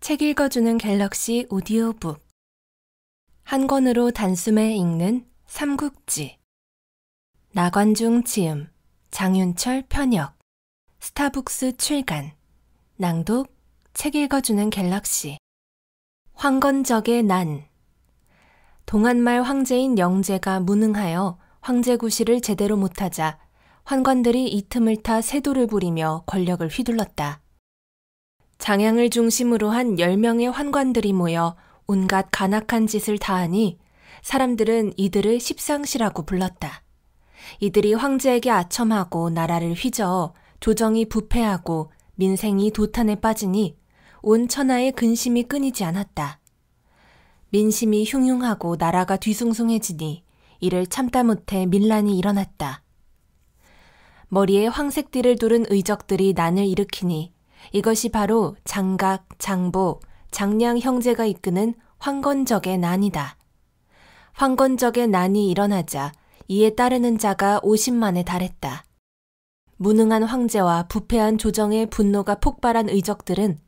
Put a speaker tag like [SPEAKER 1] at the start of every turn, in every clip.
[SPEAKER 1] 책 읽어주는 갤럭시 오디오북. 한 권으로 단숨에 읽는 삼국지. 나관중 지음, 장윤철 편역, 스타북스 출간. 낭독, 책 읽어주는 갤럭시. 황건적의 난. 동한말 황제인 영제가 무능하여 황제구실을 제대로 못하자 환관들이 이 틈을 타 세도를 부리며 권력을 휘둘렀다. 장양을 중심으로 한 10명의 환관들이 모여 온갖 간악한 짓을 다하니 사람들은 이들을 십상시라고 불렀다. 이들이 황제에게 아첨하고 나라를 휘저어 조정이 부패하고 민생이 도탄에 빠지니 온 천하의 근심이 끊이지 않았다. 민심이 흉흉하고 나라가 뒤숭숭해지니 이를 참다 못해 밀란이 일어났다. 머리에 황색띠를 두른 의적들이 난을 일으키니 이것이 바로 장각, 장보, 장량 형제가 이끄는 황건적의 난이다. 황건적의 난이 일어나자 이에 따르는 자가 50만에 달했다. 무능한 황제와 부패한 조정의 분노가 폭발한 의적들은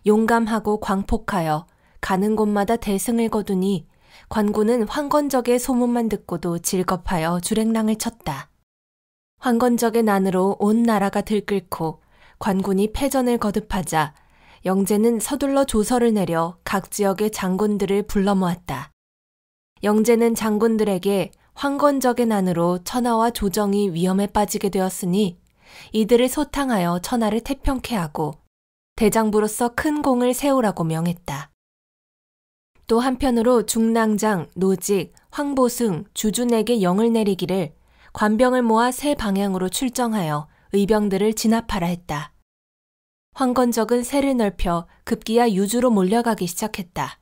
[SPEAKER 1] 용감하고 광폭하여 가는 곳마다 대승을 거두니 관군은 황건적의 소문만 듣고도 질겁하여 주랭랑을 쳤다. 황건적의 난으로 온 나라가 들끓고 관군이 패전을 거듭하자 영제는 서둘러 조서를 내려 각 지역의 장군들을 불러 모았다. 영제는 장군들에게 황건적의 난으로 천하와 조정이 위험에 빠지게 되었으니 이들을 소탕하여 천하를 태평케 하고 대장부로서 큰 공을 세우라고 명했다. 또 한편으로 중랑장, 노직, 황보승, 주준에게 영을 내리기를 관병을 모아 세 방향으로 출정하여 의병들을 진압하라 했다. 황건적은 세를 넓혀 급기야 유주로 몰려가기 시작했다.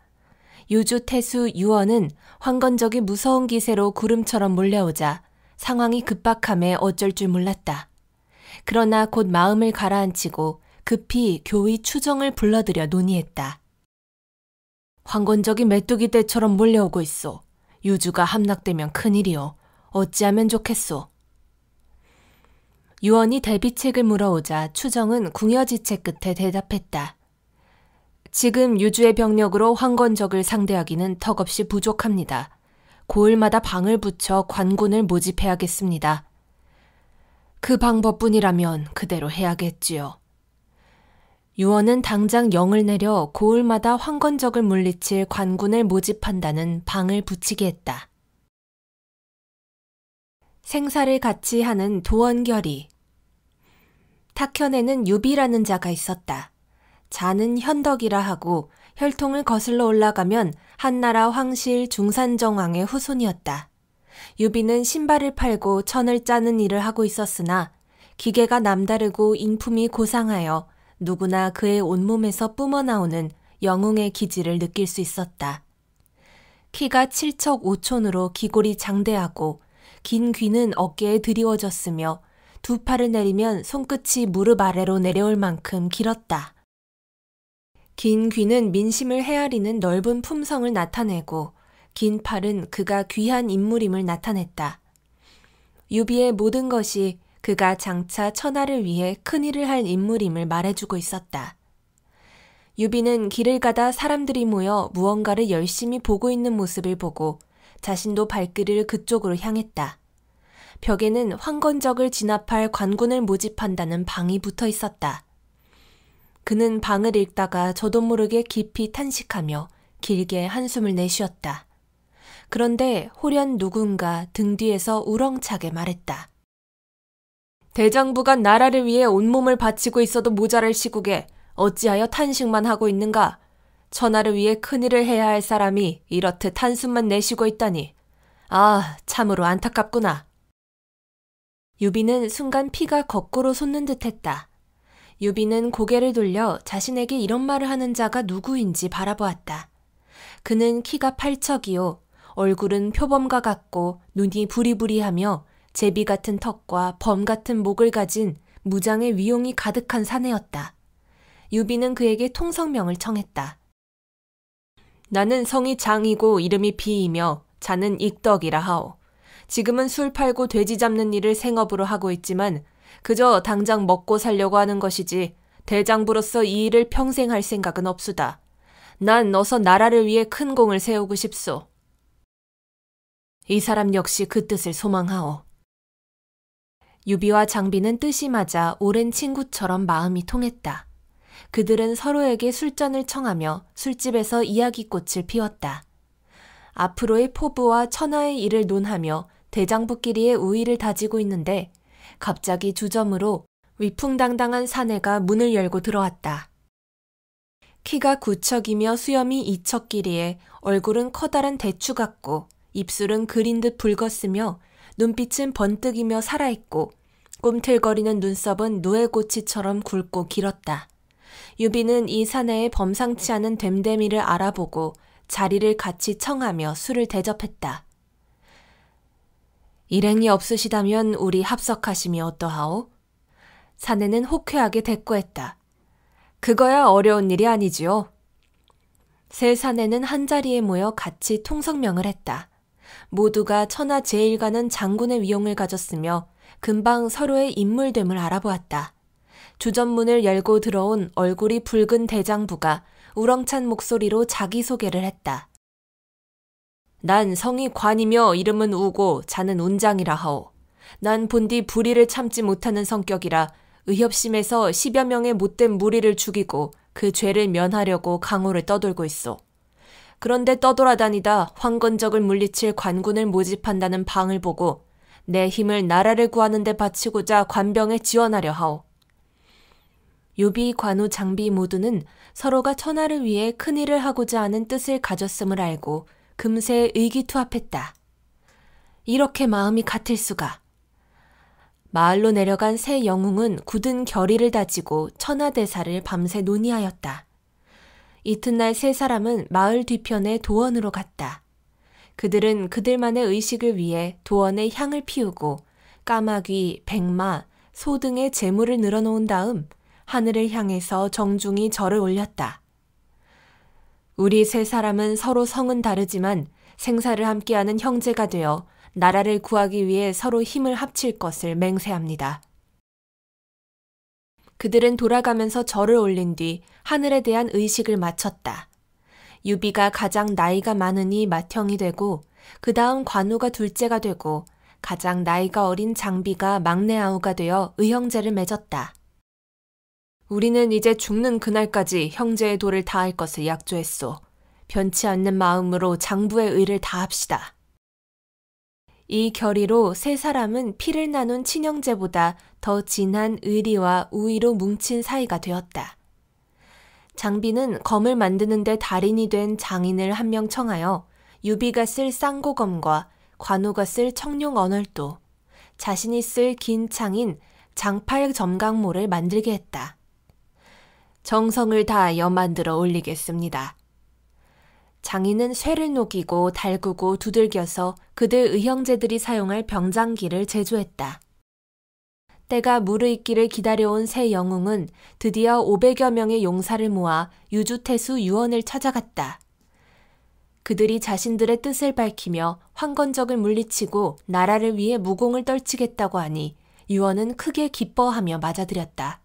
[SPEAKER 1] 유주 태수 유원은 황건적이 무서운 기세로 구름처럼 몰려오자 상황이 급박함에 어쩔 줄 몰랐다. 그러나 곧 마음을 가라앉히고 급히 교의 추정을 불러들여 논의했다. 황건적이 메뚜기 떼처럼 몰려오고 있어. 유주가 함락되면 큰일이요. 어찌하면 좋겠소. 유언이 대비책을 물어오자 추정은 궁여지책 끝에 대답했다. 지금 유주의 병력으로 황건적을 상대하기는 턱없이 부족합니다. 고을마다 방을 붙여 관군을 모집해야겠습니다. 그 방법뿐이라면 그대로 해야겠지요. 유언은 당장 영을 내려 고을마다 황건적을 물리칠 관군을 모집한다는 방을 붙이게 했다. 생사를 같이 하는 도원결의. 탁현에는 유비라는 자가 있었다. 자는 현덕이라 하고 혈통을 거슬러 올라가면 한나라 황실 중산정왕의 후손이었다. 유비는 신발을 팔고 천을 짜는 일을 하고 있었으나 기계가 남다르고 인품이 고상하여 누구나 그의 온몸에서 뿜어나오는 영웅의 기질을 느낄 수 있었다. 키가 7척 5촌으로 기골이 장대하고 긴 귀는 어깨에 드리워졌으며 두 팔을 내리면 손끝이 무릎 아래로 내려올 만큼 길었다. 긴 귀는 민심을 헤아리는 넓은 품성을 나타내고 긴 팔은 그가 귀한 인물임을 나타냈다. 유비의 모든 것이 그가 장차 천하를 위해 큰일을 할 인물임을 말해주고 있었다. 유비는 길을 가다 사람들이 모여 무언가를 열심히 보고 있는 모습을 보고 자신도 발길을 그쪽으로 향했다. 벽에는 황건적을 진압할 관군을 모집한다는 방이 붙어 있었다. 그는 방을 읽다가 저도 모르게 깊이 탄식하며 길게 한숨을 내쉬었다. 그런데 호련 누군가 등 뒤에서 우렁차게 말했다. 대장부가 나라를 위해 온몸을 바치고 있어도 모자랄 시국에 어찌하여 탄식만 하고 있는가? 천하를 위해 큰일을 해야 할 사람이 이렇듯 한숨만 내쉬고 있다니. 아, 참으로 안타깝구나. 유비는 순간 피가 거꾸로 솟는 듯했다. 유비는 고개를 돌려 자신에게 이런 말을 하는 자가 누구인지 바라보았다. 그는 키가 8척이요. 얼굴은 표범과 같고 눈이 부리부리하며 제비 같은 턱과 범 같은 목을 가진 무장의 위용이 가득한 사내였다. 유비는 그에게 통성명을 청했다. 나는 성이 장이고 이름이 비이며 자는 익덕이라 하오. 지금은 술 팔고 돼지 잡는 일을 생업으로 하고 있지만 그저 당장 먹고 살려고 하는 것이지 대장부로서 이 일을 평생 할 생각은 없수다. 난 어서 나라를 위해 큰 공을 세우고 싶소. 이 사람 역시 그 뜻을 소망하오. 유비와 장비는 뜻이 맞아 오랜 친구처럼 마음이 통했다. 그들은 서로에게 술잔을 청하며 술집에서 이야기꽃을 피웠다. 앞으로의 포부와 천하의 일을 논하며 대장부끼리의 우위를 다지고 있는데 갑자기 주점으로 위풍당당한 사내가 문을 열고 들어왔다. 키가 9척이며 수염이 2척 길이에 얼굴은 커다란 대추 같고 입술은 그린 듯 붉었으며 눈빛은 번뜩이며 살아있고 꿈틀거리는 눈썹은 누에고치처럼 굵고 길었다. 유비는 이 사내의 범상치 않은 됨됨이를 알아보고 자리를 같이 청하며 술을 대접했다. 일행이 없으시다면 우리 합석하심이 어떠하오? 사내는 호쾌하게 대꾸했다. 그거야 어려운 일이 아니지요. 세 사내는 한자리에 모여 같이 통성명을 했다. 모두가 천하제일가는 장군의 위용을 가졌으며 금방 서로의 인물됨을 알아보았다. 주전문을 열고 들어온 얼굴이 붉은 대장부가 우렁찬 목소리로 자기소개를 했다. 난 성이 관이며 이름은 우고 자는 운장이라 하오. 난 본디 불의를 참지 못하는 성격이라 의협심에서 10여 명의 못된 무리를 죽이고 그 죄를 면하려고 강호를 떠돌고 있어. 그런데 떠돌아다니다 황건적을 물리칠 관군을 모집한다는 방을 보고 내 힘을 나라를 구하는 데 바치고자 관병에 지원하려 하오. 유비, 관우, 장비 모두는 서로가 천하를 위해 큰일을 하고자 하는 뜻을 가졌음을 알고 금세 의기투합했다. 이렇게 마음이 같을 수가. 마을로 내려간 새 영웅은 굳은 결의를 다지고 천하대사를 밤새 논의하였다. 이튿날 세 사람은 마을 뒤편의 도원으로 갔다. 그들은 그들만의 의식을 위해 도원에 향을 피우고 까마귀, 백마, 소 등의 제물을 늘어놓은 다음 하늘을 향해서 정중히 절을 올렸다. 우리 세 사람은 서로 성은 다르지만 생사를 함께하는 형제가 되어 나라를 구하기 위해 서로 힘을 합칠 것을 맹세합니다. 그들은 돌아가면서 절을 올린 뒤 하늘에 대한 의식을 마쳤다. 유비가 가장 나이가 많으니 맏형이 되고 그 다음 관우가 둘째가 되고 가장 나이가 어린 장비가 막내 아우가 되어 의형제를 맺었다. 우리는 이제 죽는 그날까지 형제의 도를 다할 것을 약조했소. 변치 않는 마음으로 장부의 의를 다합시다. 이 결의로 세 사람은 피를 나눈 친형제보다 더 진한 의리와 우위로 뭉친 사이가 되었다. 장비는 검을 만드는 데 달인이 된 장인을 한 명 청하여 유비가 쓸 쌍고검과 관우가 쓸 청룡 언얼도, 자신이 쓸 긴 창인 장팔 점강모를 만들게 했다. 정성을 다하여 만들어 올리겠습니다. 장인은 쇠를 녹이고 달구고 두들겨서 그들 의형제들이 사용할 병장기를 제조했다. 때가 무르익기를 기다려온 새 영웅은 드디어 500여 명의 용사를 모아 유주태수 유원을 찾아갔다. 그들이 자신들의 뜻을 밝히며 황건적을 물리치고 나라를 위해 무공을 떨치겠다고 하니 유원은 크게 기뻐하며 맞아들였다.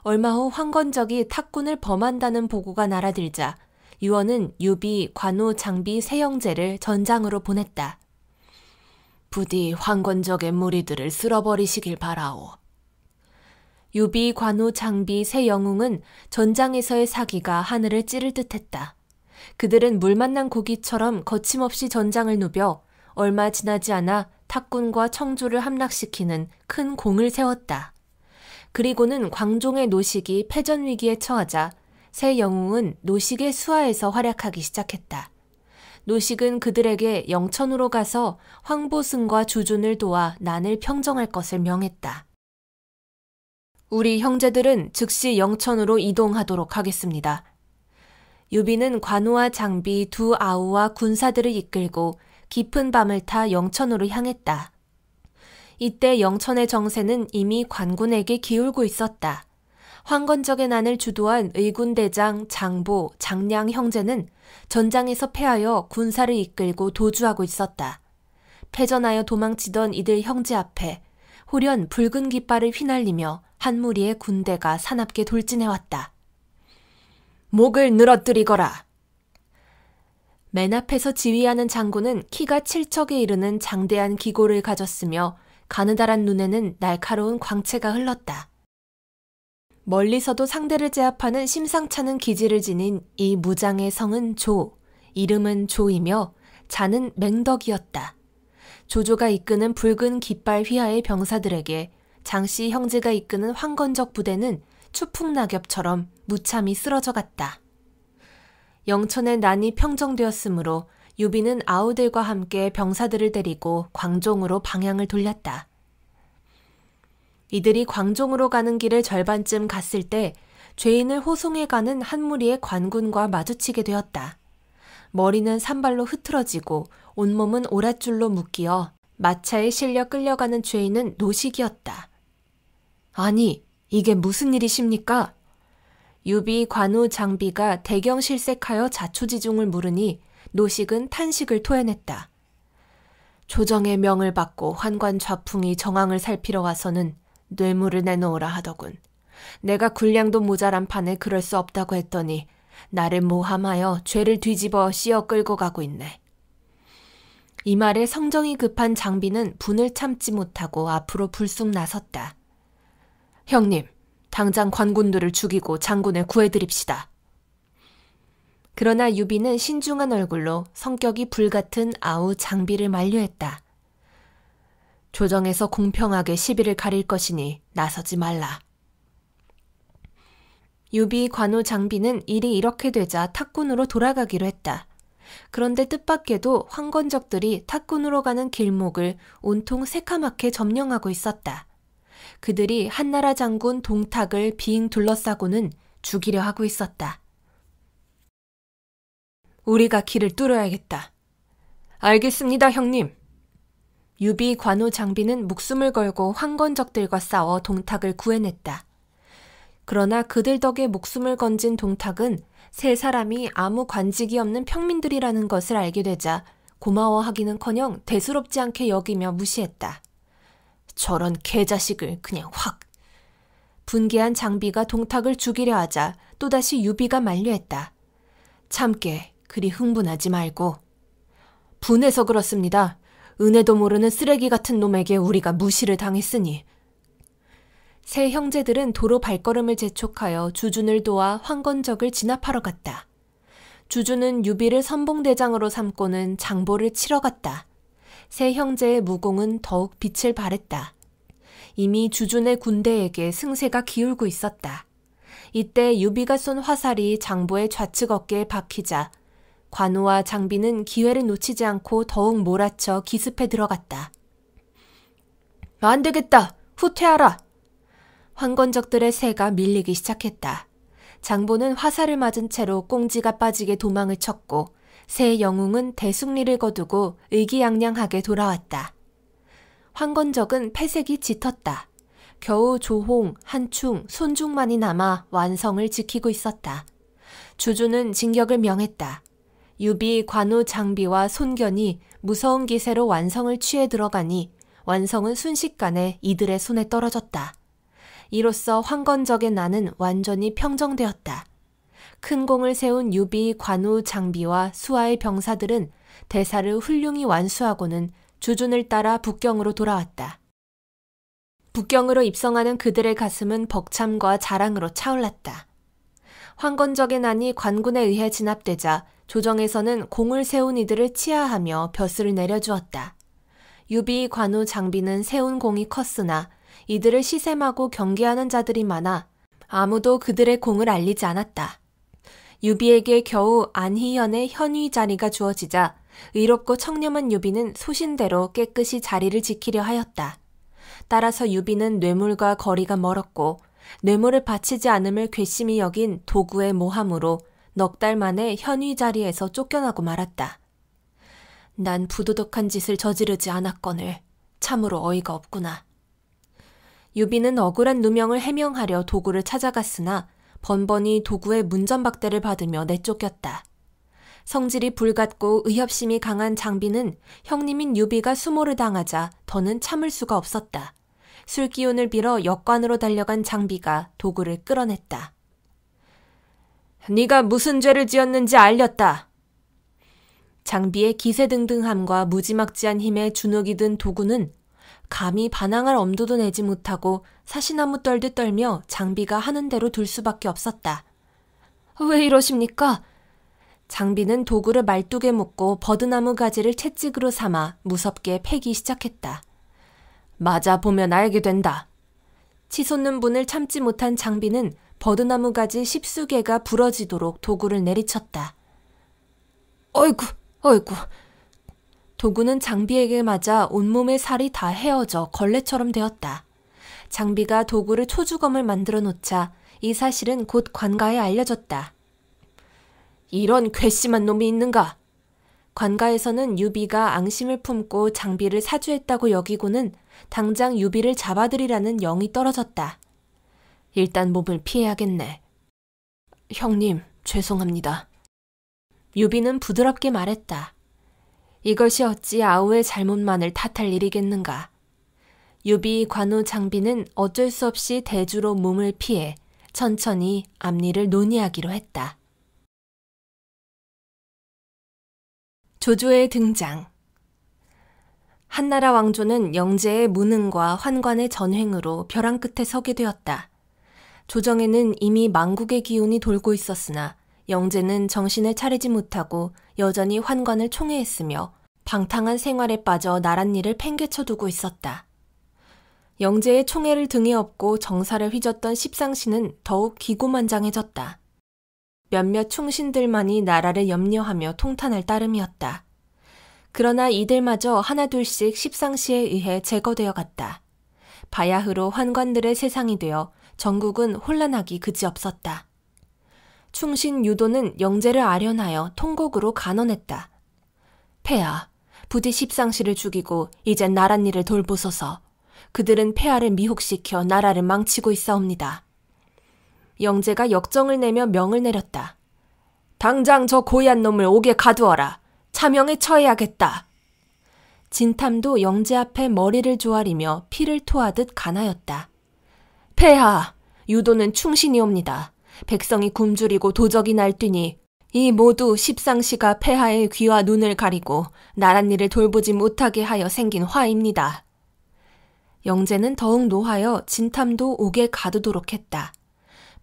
[SPEAKER 1] 얼마 후 황건적이 탁군을 범한다는 보고가 날아들자 유원은 유비, 관우, 장비 세 형제를 전장으로 보냈다. 부디 황건적의 무리들을 쓸어버리시길 바라오. 유비, 관우, 장비 세 영웅은 전장에서의 사기가 하늘을 찌를 듯했다. 그들은 물 만난 고기처럼 거침없이 전장을 누벼 얼마 지나지 않아 탁군과 청주를 함락시키는 큰 공을 세웠다. 그리고는 광종의 노식이 패전 위기에 처하자 새 영웅은 노식의 수하에서 활약하기 시작했다. 노식은 그들에게 영천으로 가서 황보승과 주준을 도와 난을 평정할 것을 명했다. 우리 형제들은 즉시 영천으로 이동하도록 하겠습니다. 유비는 관우와 장비 두 아우와 군사들을 이끌고 깊은 밤을 타 영천으로 향했다. 이때 영천의 정세는 이미 관군에게 기울고 있었다. 황건적의 난을 주도한 의군대장 장보, 장량 형제는 전장에서 패하여 군사를 이끌고 도주하고 있었다. 패전하여 도망치던 이들 형제 앞에 홀연 붉은 깃발을 휘날리며 한 무리의 군대가 사납게 돌진해왔다. 목을 늘어뜨리거라. 맨 앞에서 지휘하는 장군은 키가 7척에 이르는 장대한 기고를 가졌으며 가느다란 눈에는 날카로운 광채가 흘렀다. 멀리서도 상대를 제압하는 심상찮은 기질을 지닌 이 무장의 성은 조, 이름은 조이며 자는 맹덕이었다. 조조가 이끄는 붉은 깃발 휘하의 병사들에게 장씨 형제가 이끄는 황건적 부대는 추풍낙엽처럼 무참히 쓰러져 갔다. 영천의 난이 평정되었으므로 유비는 아우들과 함께 병사들을 데리고 광종으로 방향을 돌렸다. 이들이 광종으로 가는 길을 절반쯤 갔을 때 죄인을 호송해 가는 한 무리의 관군과 마주치게 되었다. 머리는 산발로 흐트러지고 온몸은 오랏줄로 묶여 마차에 실려 끌려가는 죄인은 노식이었다. 아니, 이게 무슨 일이십니까? 유비, 관우, 장비가 대경실색하여 자초지종을 물으니 노식은 탄식을 토해냈다. 조정의 명을 받고 환관 좌풍이 정황을 살피러 와서는 뇌물을 내놓으라 하더군. 내가 군량도 모자란 판에 그럴 수 없다고 했더니 나를 모함하여 죄를 뒤집어 씌어 끌고 가고 있네. 이 말에 성정이 급한 장비는 분을 참지 못하고 앞으로 불쑥 나섰다. 형님, 당장 관군들을 죽이고 장군을 구해드립시다. 그러나 유비는 신중한 얼굴로 성격이 불같은 아우 장비를 만류했다. 조정에서 공평하게 시비를 가릴 것이니 나서지 말라. 유비, 관우, 장비는 일이 이렇게 되자 탁군으로 돌아가기로 했다. 그런데 뜻밖에도 황건적들이 탁군으로 가는 길목을 온통 새카맣게 점령하고 있었다. 그들이 한나라 장군 동탁을 빙 둘러싸고는 죽이려 하고 있었다. 우리가 길을 뚫어야겠다. 알겠습니다, 형님. 유비, 관우, 장비는 목숨을 걸고 황건적들과 싸워 동탁을 구해냈다. 그러나 그들 덕에 목숨을 건진 동탁은 세 사람이 아무 관직이 없는 평민들이라는 것을 알게 되자 고마워하기는커녕 대수롭지 않게 여기며 무시했다. 저런 개자식을 그냥 확. 분개한 장비가 동탁을 죽이려 하자 또다시 유비가 만류했다. 참깨, 그리 흥분하지 말고. 분해서 그렇습니다. 은혜도 모르는 쓰레기 같은 놈에게 우리가 무시를 당했으니. 세 형제들은 도로 발걸음을 재촉하여 주준을 도와 황건적을 진압하러 갔다. 주준은 유비를 선봉대장으로 삼고는 장보를 치러 갔다. 세 형제의 무공은 더욱 빛을 발했다. 이미 주준의 군대에게 승세가 기울고 있었다. 이때 유비가 쏜 화살이 장보의 좌측 어깨에 박히자 관우와 장비는 기회를 놓치지 않고 더욱 몰아쳐 기습해 들어갔다. 안 되겠다! 후퇴하라! 황건적들의 새가 밀리기 시작했다. 장보는 화살을 맞은 채로 꽁지가 빠지게 도망을 쳤고 새 영웅은 대승리를 거두고 의기양양하게 돌아왔다. 황건적은 패색이 짙었다. 겨우 조홍, 한충, 손중만이 남아 완성을 지키고 있었다. 주주는 진격을 명했다. 유비, 관우, 장비와 손견이 무서운 기세로 완성을 취해 들어가니 완성은 순식간에 이들의 손에 떨어졌다. 이로써 황건적의 난은 완전히 평정되었다. 큰 공을 세운 유비, 관우, 장비와 수하의 병사들은 대사를 훌륭히 완수하고는 주준을 따라 북경으로 돌아왔다. 북경으로 입성하는 그들의 가슴은 벅참과 자랑으로 차올랐다. 황건적의 난이 관군에 의해 진압되자 조정에서는 공을 세운 이들을 치하하며 벼슬을 내려주었다. 유비, 관우, 장비는 세운 공이 컸으나 이들을 시샘하고 경계하는 자들이 많아 아무도 그들의 공을 알리지 않았다. 유비에게 겨우 안희연의 현위 자리가 주어지자 의롭고 청렴한 유비는 소신대로 깨끗이 자리를 지키려 하였다. 따라서 유비는 뇌물과 거리가 멀었고 뇌물을 바치지 않음을 괘씸히 여긴 도구의 모함으로 넉 달 만에 현위 자리에서 쫓겨나고 말았다. 난 부도덕한 짓을 저지르지 않았거늘 참으로 어이가 없구나. 유비는 억울한 누명을 해명하려 도구를 찾아갔으나 번번이 도구의 문전박대를 받으며 내쫓겼다. 성질이 불같고 의협심이 강한 장비는 형님인 유비가 수모를 당하자 더는 참을 수가 없었다. 술기운을 빌어 역관으로 달려간 장비가 도구를 끌어냈다. 네가 무슨 죄를 지었는지 알렸다. 장비의 기세등등함과 무지막지한 힘에 주눅이 든 도구는 감히 반항할 엄두도 내지 못하고 사시나무 떨듯 떨며 장비가 하는 대로 둘 수밖에 없었다. 왜 이러십니까? 장비는 도구를 말뚝에 묶고 버드나무 가지를 채찍으로 삼아 무섭게 패기 시작했다. 맞아보면 알게 된다. 치솟는 분을 참지 못한 장비는 버드나무 가지 10수개가 부러지도록 도구를 내리쳤다. 어이구, 어이구. 도구는 장비에게 맞아 온몸의 살이 다 헤어져 걸레처럼 되었다. 장비가 도구를 초주검을 만들어 놓자 이 사실은 곧 관가에 알려졌다. 이런 괘씸한 놈이 있는가? 관가에서는 유비가 앙심을 품고 장비를 사주했다고 여기고는 당장 유비를 잡아들이라는 영이 떨어졌다. 일단 몸을 피해야겠네. 형님, 죄송합니다. 유비는 부드럽게 말했다. 이것이 어찌 아우의 잘못만을 탓할 일이겠는가. 유비, 관우, 장비는 어쩔 수 없이 대주로 몸을 피해 천천히 앞일을 논의하기로 했다. 조조의 등장. 한나라 왕조는 영제의 무능과 환관의 전횡으로 벼랑 끝에 서게 되었다. 조정에는 이미 망국의 기운이 돌고 있었으나 영제는 정신을 차리지 못하고 여전히 환관을 총애했으며 방탕한 생활에 빠져 나랏일을 팽개쳐두고 있었다. 영제의 총애를 등에 업고 정사를 휘젓던 십상시는 더욱 기고만장해졌다. 몇몇 충신들만이 나라를 염려하며 통탄할 따름이었다. 그러나 이들마저 하나둘씩 십상시에 의해 제거되어 갔다. 바야흐로 환관들의 세상이 되어 전국은 혼란하기 그지없었다. 충신 유도는 영제를 아련하여 통곡으로 간언했다. 폐하, 부디 십상시를 죽이고 이젠 나랏일을 돌보소서. 그들은 폐하를 미혹시켜 나라를 망치고 있사옵니다. 영제가 역정을 내며 명을 내렸다. 당장 저 고얀 놈을 옥에 가두어라. 차명에 처해야겠다. 진탐도 영제 앞에 머리를 조아리며 피를 토하듯 간하였다. 폐하, 유도는 충신이옵니다. 백성이 굶주리고 도적이 날뛰니 이 모두 십상시가 폐하의 귀와 눈을 가리고 나랏일을 돌보지 못하게 하여 생긴 화입니다. 영제는 더욱 노하여 진탐도 옥에 가두도록 했다.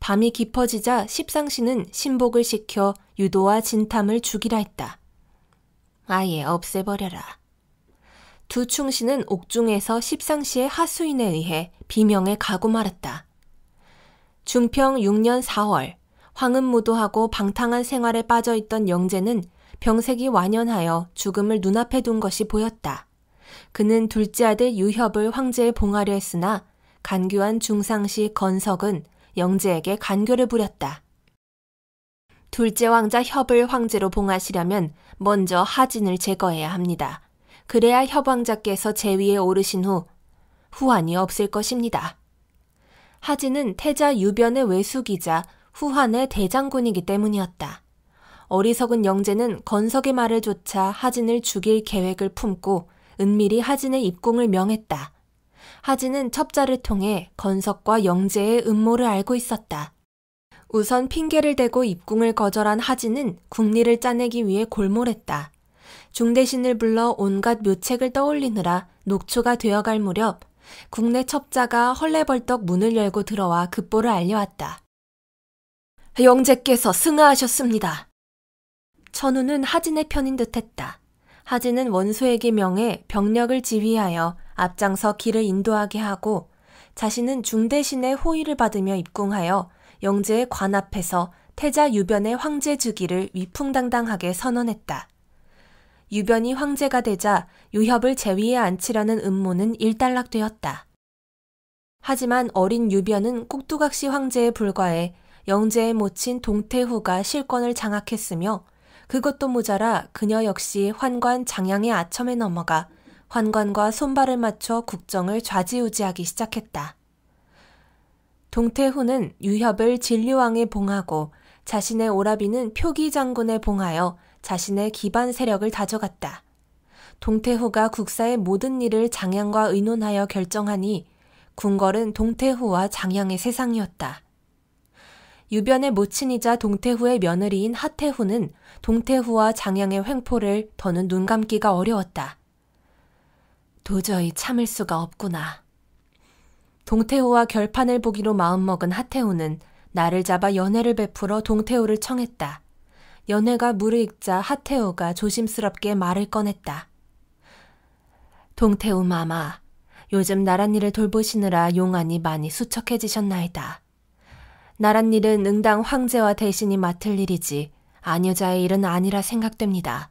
[SPEAKER 1] 밤이 깊어지자 십상시는 신복을 시켜 유도와 진탐을 죽이라 했다. 아예 없애버려라. 두 충신은 옥중에서 십상시의 하수인에 의해 비명에 가고 말았다. 중평 6년 4월 황음무도하고 방탕한 생활에 빠져있던 영제는 병색이 완연하여 죽음을 눈앞에 둔 것이 보였다. 그는 둘째 아들 유협을 황제에 봉하려 했으나 간교한 중상시 건석은 영제에게 간교를 부렸다. 둘째 왕자 협을 황제로 봉하시려면 먼저 하진을 제거해야 합니다. 그래야 협왕자께서 제위에 오르신 후 후환이 없을 것입니다. 하진은 태자 유변의 외숙이자 후한의 대장군이기 때문이었다. 어리석은 영제는 건석의 말을 조차 하진을 죽일 계획을 품고 은밀히 하진의 입궁을 명했다. 하진은 첩자를 통해 건석과 영제의 음모를 알고 있었다. 우선 핑계를 대고 입궁을 거절한 하진은 국리를 짜내기 위해 골몰했다. 중대신을 불러 온갖 묘책을 떠올리느라 녹초가 되어갈 무렵 국내 첩자가 헐레벌떡 문을 열고 들어와 급보를 알려왔다. 영제께서 승하하셨습니다. 천우는 하진의 편인 듯했다. 하진은 원소에게 명해 병력을 지휘하여 앞장서 길을 인도하게 하고 자신은 중대신의 호의를 받으며 입궁하여 영제의 관 앞에서 태자 유변의 황제 즉위를 위풍당당하게 선언했다. 유변이 황제가 되자 유협을 제위에 앉히려는 음모는 일단락되었다. 하지만 어린 유변은 꼭두각시 황제에 불과해 영제의 모친 동태후가 실권을 장악했으며 그것도 모자라 그녀 역시 환관 장양의 아첨에 넘어가 환관과 손발을 맞춰 국정을 좌지우지하기 시작했다. 동태후는 유협을 진류왕에 봉하고 자신의 오라비는 표기 장군에 봉하여 자신의 기반 세력을 다져갔다. 동태후가 국사의 모든 일을 장양과 의논하여 결정하니 궁궐은 동태후와 장양의 세상이었다. 유변의 모친이자 동태후의 며느리인 하태후는 동태후와 장양의 횡포를 더는 눈 감기가 어려웠다. 도저히 참을 수가 없구나. 동태후와 결판을 보기로 마음먹은 하태후는 나를 잡아 연회를 베풀어 동태후를 청했다. 연회가 무르익자 하태후가 조심스럽게 말을 꺼냈다. 동태후 마마, 요즘 나랏일을 돌보시느라 용안이 많이 수척해지셨나이다. 나랏일은 응당 황제와 대신이 맡을 일이지 아녀자의 일은 아니라 생각됩니다.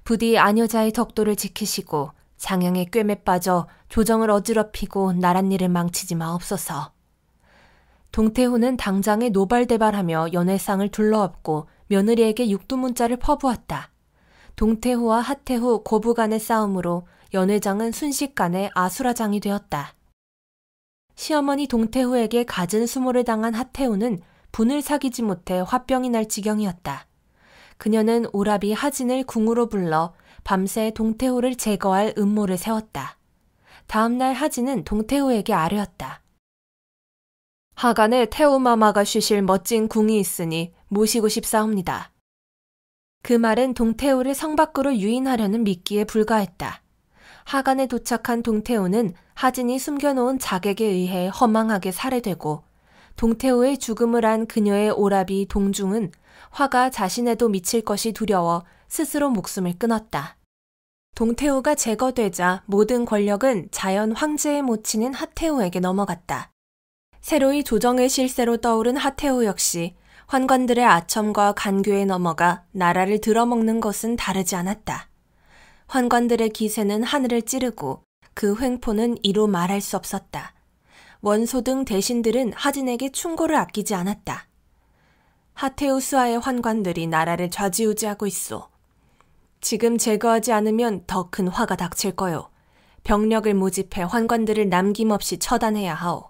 [SPEAKER 1] 부디 아녀자의 덕도를 지키시고 장양의 꿰매 빠져 조정을 어지럽히고 나랏일을 망치지 마옵소서. 동태후는 당장에 노발대발하며 연회상을 둘러엎고 며느리에게 육두문자를 퍼부었다. 동태후와 하태후 고부간의 싸움으로 연회장은 순식간에 아수라장이 되었다. 시어머니 동태후에게 갖은 수모를 당한 하태후는 분을 사귀지 못해 화병이 날 지경이었다. 그녀는 오라비 하진을 궁으로 불러 밤새 동태후를 제거할 음모를 세웠다. 다음날 하진은 동태후에게 아뢰었다. 하간에 태후마마가 쉬실 멋진 궁이 있으니 모시고 싶사옵니다. 그 말은 동태후를 성 밖으로 유인하려는 미끼에 불과했다. 하간에 도착한 동태후는 하진이 숨겨놓은 자객에 의해 허망하게 살해되고 동태후의 죽음을 안 그녀의 오라비 동중은 화가 자신에도 미칠 것이 두려워 스스로 목숨을 끊었다. 동태후가 제거되자 모든 권력은 자연 황제의 모친인 하태후에게 넘어갔다. 새로이 조정의 실세로 떠오른 하태후 역시 환관들의 아첨과 간교에 넘어가 나라를 들어먹는 것은 다르지 않았다. 환관들의 기세는 하늘을 찌르고 그 횡포는 이루 말할 수 없었다. 원소 등 대신들은 하진에게 충고를 아끼지 않았다. 하태후 수하의 환관들이 나라를 좌지우지하고 있소. 지금 제거하지 않으면 더 큰 화가 닥칠 거요. 병력을 모집해 환관들을 남김없이 처단해야 하오.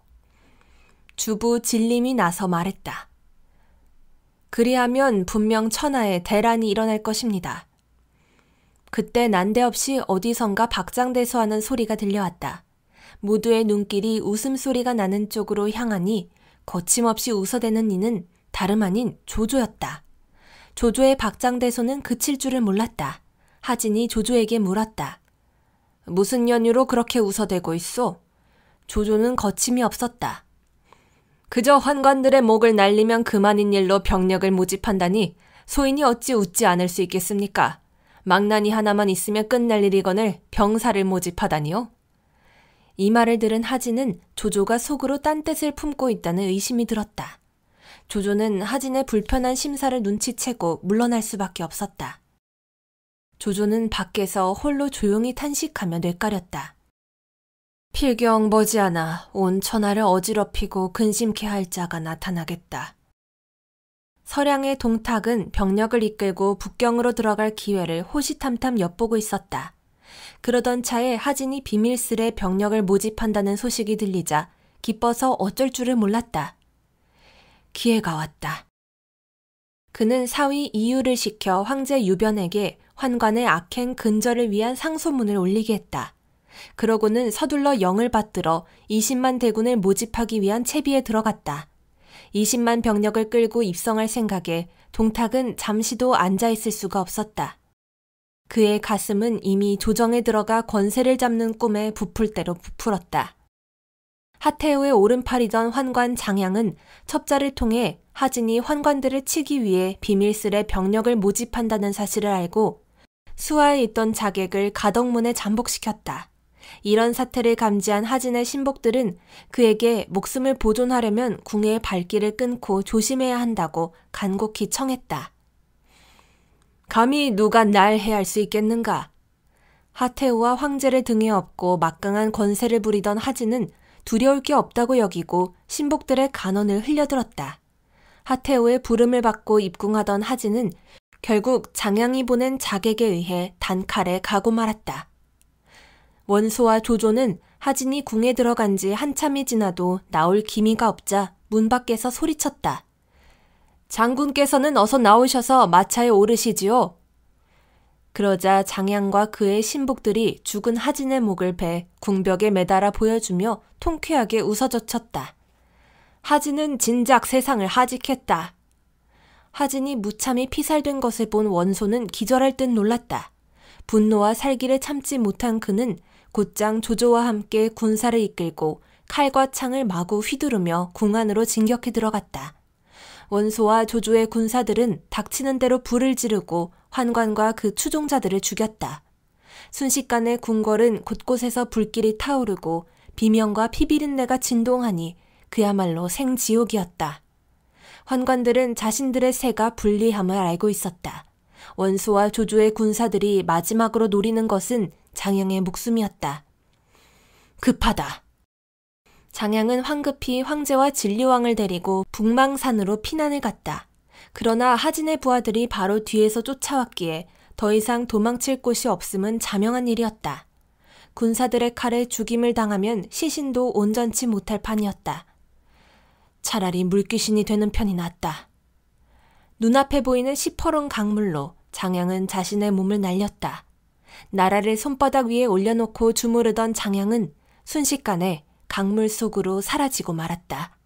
[SPEAKER 1] 주부 진림이 나서 말했다. 그리하면 분명 천하에 대란이 일어날 것입니다. 그때 난데없이 어디선가 박장대소하는 소리가 들려왔다. 모두의 눈길이 웃음소리가 나는 쪽으로 향하니 거침없이 웃어대는 이는 다름 아닌 조조였다. 조조의 박장대소는 그칠 줄을 몰랐다. 하진이 조조에게 물었다. 무슨 연유로 그렇게 웃어대고 있소? 조조는 거침이 없었다. 그저 환관들의 목을 날리면 그만인 일로 병력을 모집한다니 소인이 어찌 웃지 않을 수 있겠습니까? 망나니 하나만 있으면 끝날 일이거늘 병사를 모집하다니요? 이 말을 들은 하진은 조조가 속으로 딴 뜻을 품고 있다는 의심이 들었다. 조조는 하진의 불편한 심사를 눈치채고 물러날 수밖에 없었다. 조조는 밖에서 홀로 조용히 탄식하며 뇌까렸다. 필경 머지않아 온 천하를 어지럽히고 근심케 할 자가 나타나겠다. 서량의 동탁은 병력을 이끌고 북경으로 들어갈 기회를 호시탐탐 엿보고 있었다. 그러던 차에 하진이 비밀스레 병력을 모집한다는 소식이 들리자 기뻐서 어쩔 줄을 몰랐다. 기회가 왔다. 그는 사위 이유를 시켜 황제 유변에게 환관의 악행 근절을 위한 상소문을 올리게 했다. 그러고는 서둘러 영을 받들어 20만 대군을 모집하기 위한 채비에 들어갔다. 20만 병력을 끌고 입성할 생각에 동탁은 잠시도 앉아있을 수가 없었다. 그의 가슴은 이미 조정에 들어가 권세를 잡는 꿈에 부풀 대로 부풀었다. 하태후의 오른팔이던 환관 장양은 첩자를 통해 하진이 환관들을 치기 위해 비밀스레 병력을 모집한다는 사실을 알고 수하에 있던 자객을 가덕문에 잠복시켰다. 이런 사태를 감지한 하진의 신복들은 그에게 목숨을 보존하려면 궁의 발길을 끊고 조심해야 한다고 간곡히 청했다. 감히 누가 날 해할 수 있겠는가? 하태후와 황제를 등에 업고 막강한 권세를 부리던 하진은 두려울 게 없다고 여기고 신복들의 간언을 흘려들었다. 하태후의 부름을 받고 입궁하던 하진은 결국 장양이 보낸 자객에 의해 단칼에 가고 말았다. 원소와 조조는 하진이 궁에 들어간 지 한참이 지나도 나올 기미가 없자 문 밖에서 소리쳤다. 장군께서는 어서 나오셔서 마차에 오르시지요. 그러자 장양과 그의 신복들이 죽은 하진의 목을 베 궁벽에 매달아 보여주며 통쾌하게 웃어젖혔다. 하진은 진작 세상을 하직했다. 하진이 무참히 피살된 것을 본 원소는 기절할 듯 놀랐다. 분노와 살기를 참지 못한 그는 곧장 조조와 함께 군사를 이끌고 칼과 창을 마구 휘두르며 궁 안으로 진격해 들어갔다. 원소와 조조의 군사들은 닥치는 대로 불을 지르고 환관과 그 추종자들을 죽였다. 순식간에 궁궐은 곳곳에서 불길이 타오르고 비명과 피비린내가 진동하니 그야말로 생지옥이었다. 환관들은 자신들의 세가 불리함을 알고 있었다. 원소와 조조의 군사들이 마지막으로 노리는 것은 장양의 목숨이었다. 급하다. 장양은 황급히 황제와 진리왕을 데리고 북망산으로 피난을 갔다. 그러나 하진의 부하들이 바로 뒤에서 쫓아왔기에 더 이상 도망칠 곳이 없음은 자명한 일이었다. 군사들의 칼에 죽임을 당하면 시신도 온전치 못할 판이었다. 차라리 물귀신이 되는 편이 낫다. 눈앞에 보이는 시퍼런 강물로 장양은 자신의 몸을 날렸다. 나라를 손바닥 위에 올려놓고 주무르던 장양은 순식간에 강물 속으로 사라지고 말았다.